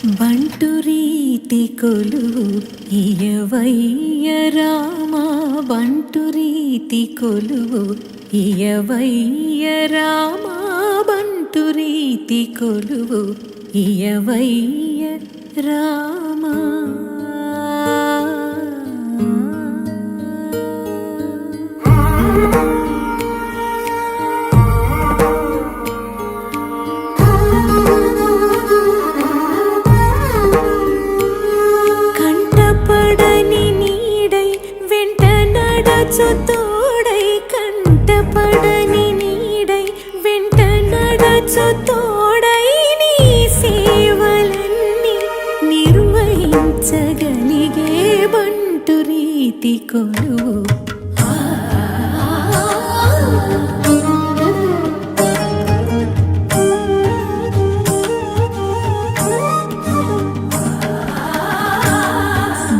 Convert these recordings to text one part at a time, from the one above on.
బంటు రీతి కొలువు ఇయవయ్య రామా, బంటు రీతి కొలువు ఇయవయ్య రామా, బంటు రీతి కొలువు ఇయవయ్య రామా. తోడై కంటపడని నీడై వెంట నడచు తోడై నీ సేవలన్నీ నిర్వహించగలిగే బంటు రీతి కొలువు.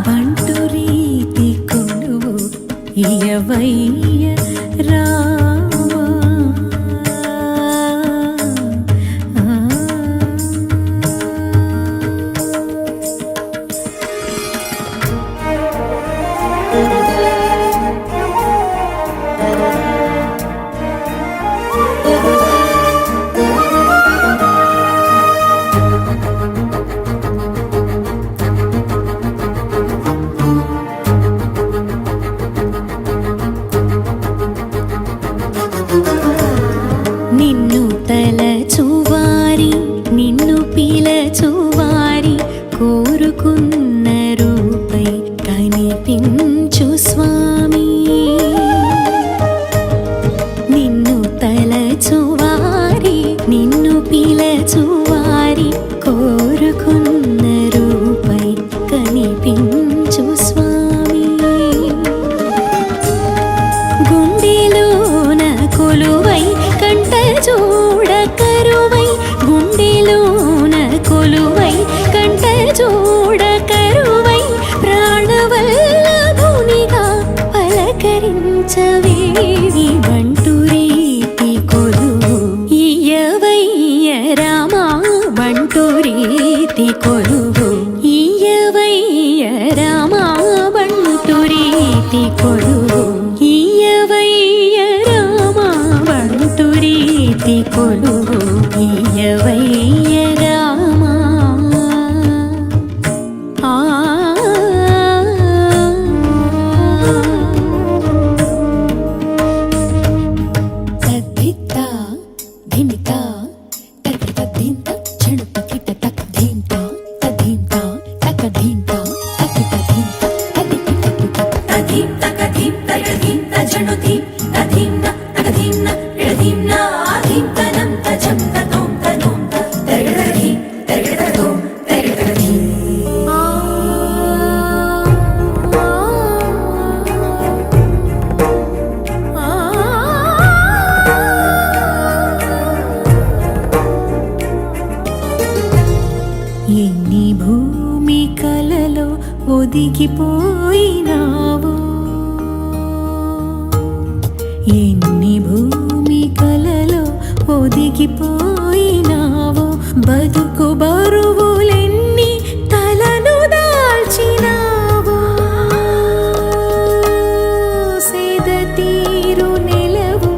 బంటు రీతి కొలువు ఇయవయ్య రామా. నిన్ను తలచువారి నిన్ను పిలచువారి కోరుకున్న రూపై కనిపించు స్వామి. నిన్ను తలచువారి నిన్ను పిలచువారి కోరుకున్న రూపై కనిపించు స్వామి. గుండెలోన కొలువై కంట చూడ కరువై, గుండెలోన కొలువై కంట చూడ కరువై, ప్రాణవల్లభునిగా పలకరించవే బంటు రీతి కొలువు ఇయవయ్య రామా, బంటు రీతి కొలువు ఇయవయ్య రామా, బంటు రీతి కొలువు ఇయవయ్య రామా, బంటు రీతి కొలువు ఇయవయ్య రామా. తద్దిత్త ధిమిత తరికిట ధింత చెణుత కిట తక్ ధింత తద్ధింత తక ధింత తకిట ధింత తదికిట కిట తధిం తక ధిం తయధిం తజణు ధిం తధిం న తక ధిం న ఎడధిం న ఆధిం తనం తజం తతోం తనోం తరిగడధిం తరిగడతోం తరిగడధిం. ఎన్ని భూమికలలో ఒదిగిపోయినావు, ఎన్ని భూమికలలో ఒదిగిపోయినావు, బతుకు బరువులెన్ని తలను దాల్చినావు. సేద తీరు నెలవు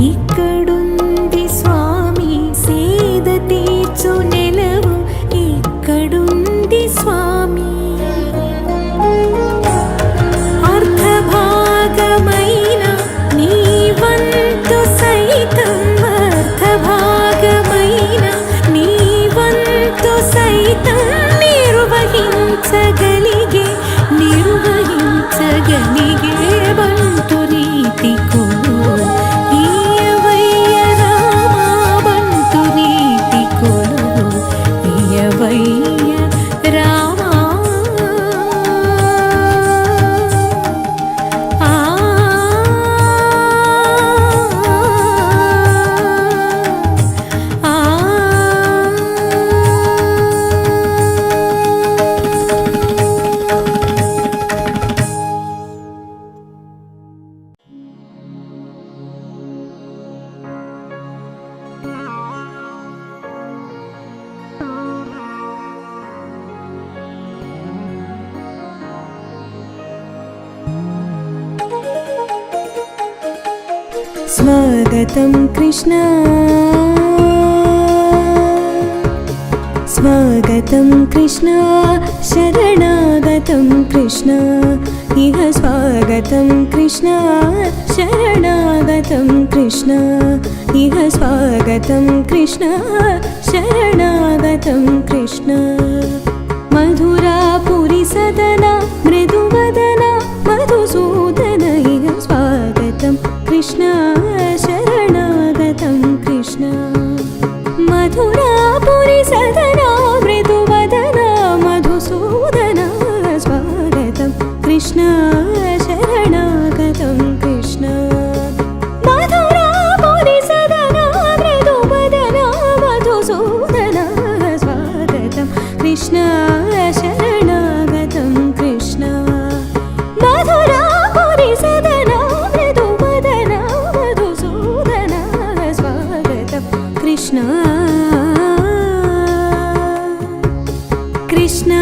ఇక్కడుంది స్వామి, సేద తీర్చు నెలవు ఇక్కడుంది స్వామి. అర్ధభాగమైన నీ వంతు సైతం, అర్ధభాగమైన నీ వంతు సైతం నిర్వహించగలిగే బంటు రీతి కొలువు ఇయవయ్య రామా, బంటు రీతి కొలువు ఇయవయ్య రామా. स्वागतं कृष्ण स्वागतं कृष्ण शरणागतं कृष्ण इह स्वागतं कृष्ण शरणागतं कृष्ण इह स्वागतं कृष्ण शरणागतं कृष्ण मधुरापुरी सदना मृदुवदना मधुसूदन इह स्वागतं कृष्ण शरणागतं कृष्ण मधुरापुरी सदना मृदुवदना मधुसूदना स्वागतं कृष्ण शरणागतं कृष्ण मधुरापुरी सदना मृदुवदना मधुसूदना स्वागतं कृष्ण शरणागतं कृष्ण मधुरापुरी सदना मृदुवदना मधुसूदना स्वागतं कृष्ण कृष्ण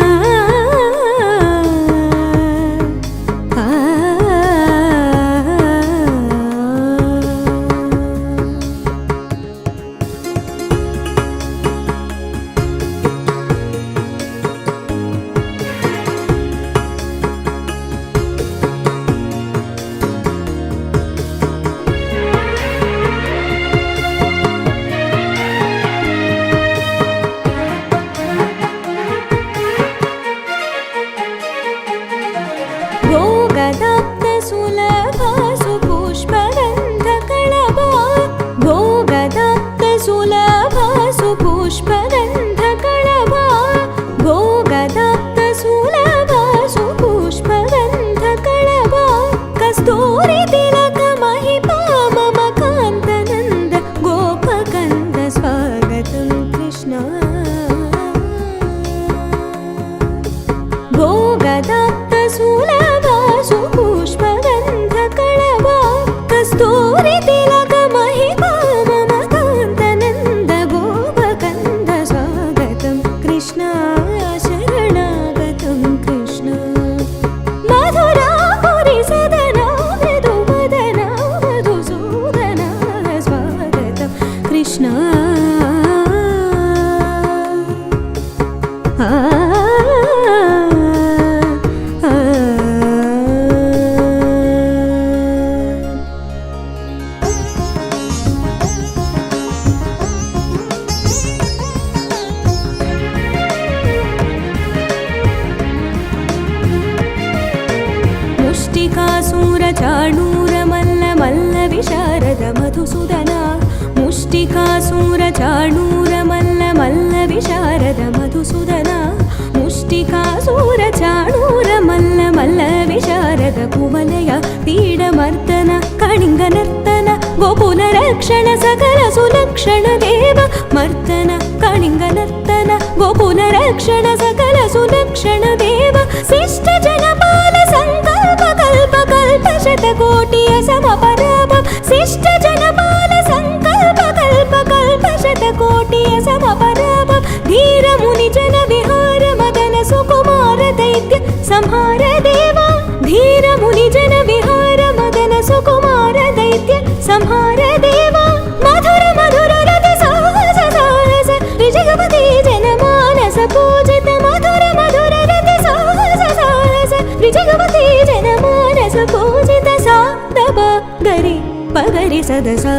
सदसा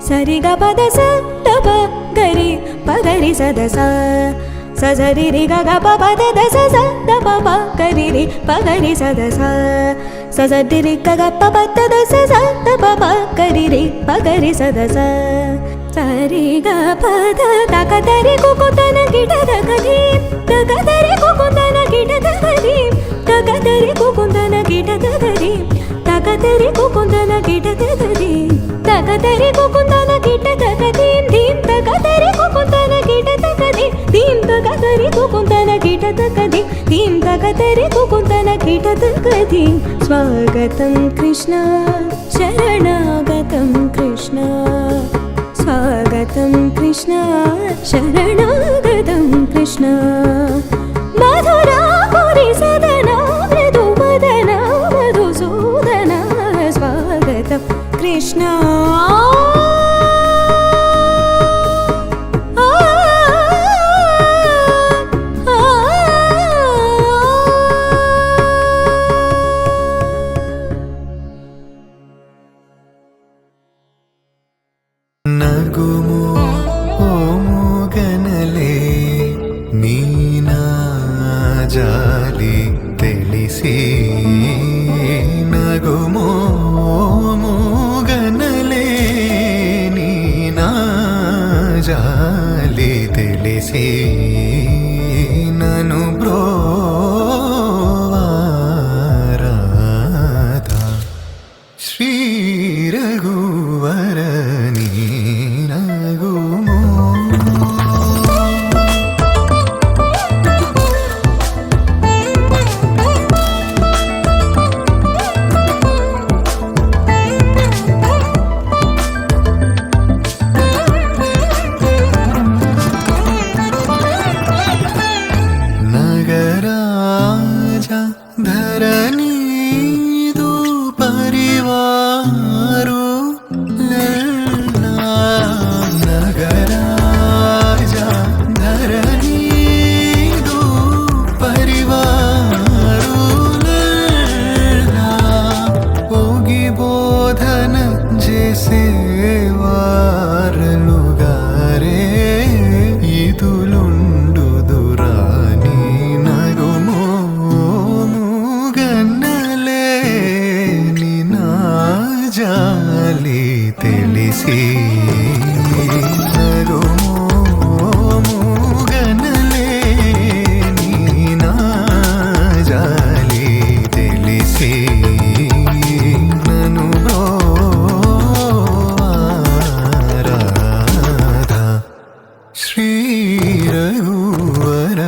सरि ग पद स द प गरि पगरि सदसा सजरि रि ग ग प प द द स स द प प गरि रि पगरि सदसा सजरि रि ग ग प प द द स स द प प गरि रि पगरि सदसा सरि ग प द द क द रि कु कु त न गिट द ग धि द ग द रि कु कु त न गिट द ग धि द ग द रि कु कु त न गिट द ग धि तगदरि कुकुंदन गिट तगदि तगदरि कुकुंदन गिट तगदि धीम तगदरि कुकुंदन गिट तगदि धीम तगदरि कुकुंदन गिट तगदि धीम तगदरि कुकुंदन गिट तगदि स्वागतं कृष्ण शरणागतं कृष्ण स्वागतं कृष्ण शरणागतं कृष्ण मधुरापुरी सदना मृदुवदना मधुसूदना स्वागतं ನೀನಾ ಜಾಲಿ ತಿಳಿಸಿ ನಗುಮೋ ಮೂಗನಲೆ ನೀನಾ ಜಾಲಿ ತಿಳಿಸಿ ನನು ಬ್ರೋವಾರಾಧ ಶ್ರೀ ರಘುವರ ನೀನಗುಮೋ ನಗರಾಜ ಧರಣಿದು ಪರಿವಾರು ನಗರಾಜ ಧರಣಿದು ಪರಿವಾರು ಹೋಗಿ ಬೋಧನ చేసేవారలుగారే ఇదులుండు దురాని నగుమో మూగన్నలే నినా జాలి తెలిసి నగుమో మూగన్నలే నినా జాలి తెలిసి నను బ్రోవారాధ శ్రీ రఘువర